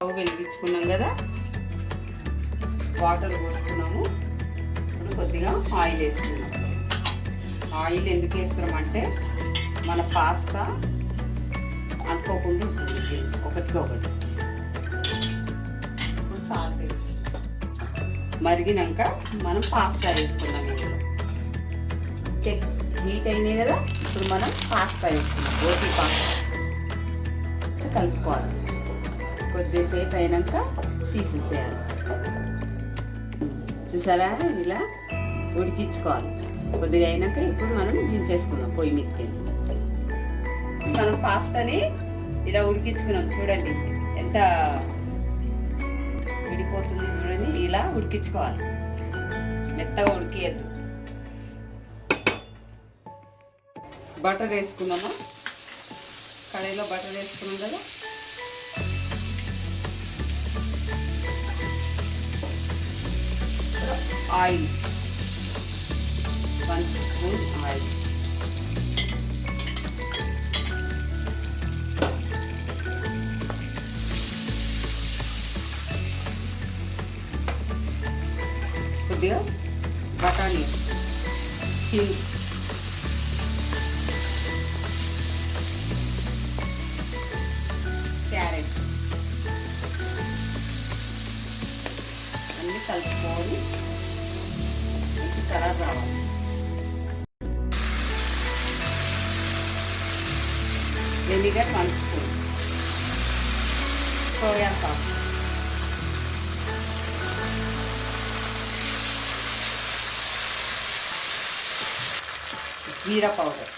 Stove వెలిగించుకున్నాం కదా, water పోసుకున్నాము. ఇప్పుడు కొద్దిగా ఆయిల్ వేసుకున్నాం. ఆయిల్ ఎందుకు వేస్తున్నామంటే మన పాస్తా అనుకోకుండా ఉంటుంది ఒకటికొకటి. ఇప్పుడు సాల్ట్ వేసుకుంటాం. మరిగినాక మనం పాస్తా వేసుకున్నాం. ఇందులో హీట్ అయినాయి కదా, ఇప్పుడు మనం పాస్తా వేసుకున్నాం. బోటి పాస్తా కలుపుకోవాలి. కొద్దిసేపు అయినాక తీసేసేయాలి. చూసారా, ఇలా ఉడికించుకోవాలి. కొద్దిగా అయినాక ఇప్పుడు మనం దించేసుకున్నాం పొయ్యి మీదకి. మనం పాస్తాని ఇలా ఉడికించుకున్నాం. చూడండి ఎంత విడిపోతుంది చూడండి. ఇలా ఉడికించుకోవాలి, మెత్తగా ఉడికియద్దు. బటర్ వేసుకున్నామా, కడాయిలో బటర్ వేసుకున్నాం కదా. Oil 1 spoon oil. కొద్దిగా బఠానీ స్కిన్స్, క్యారెట్ అన్నీ కలుపుకొని కలర్ రావాలి. వెనిగర్ 1 స్పూన్, సోయా సాస్, జీరా పౌడర్,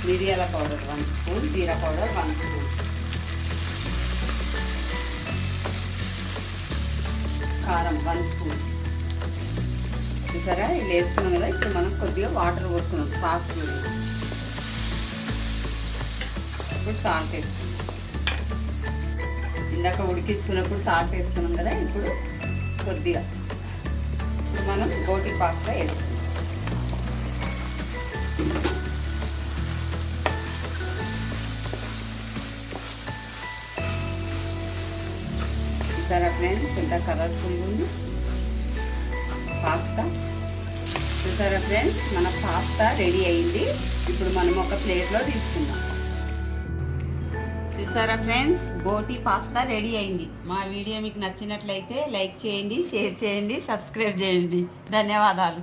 మిరియాల పౌడర్ 1 స్పూన్, జీరా పౌడర్ 1 స్పూన్, కారం 1 స్పూన్. చూసారా, ఇలా వేసుకున్నాం కదా. ఇప్పుడు మనం కొద్దిగా వాటర్ పోసుకున్నాం సాస్ గురించి. ఇప్పుడు సాల్ట్ వేసుకున్నాం. ఇందాక ఉడికించుకున్నప్పుడు సాల్ట్ వేసుకున్నాం కదా. ఇప్పుడు కొద్దిగా ఇప్పుడు మనం బోటి పాస్తా వేసుకున్నాం. చూసారా ఫ్రెండ్స్, ఎంత కలర్ఫుల్గా ఉంది పాస్తా. చూసారా ఫ్రెండ్స్, మన పాస్తా రెడీ అయింది. ఇప్పుడు మనం ఒక ప్లేట్లో తీసుకుందాం. చూసారా ఫ్రెండ్స్, బోటి పాస్తా రెడీ అయింది. మా వీడియో మీకు నచ్చినట్లయితే లైక్ చేయండి, షేర్ చేయండి, సబ్స్క్రైబ్ చేయండి. ధన్యవాదాలు.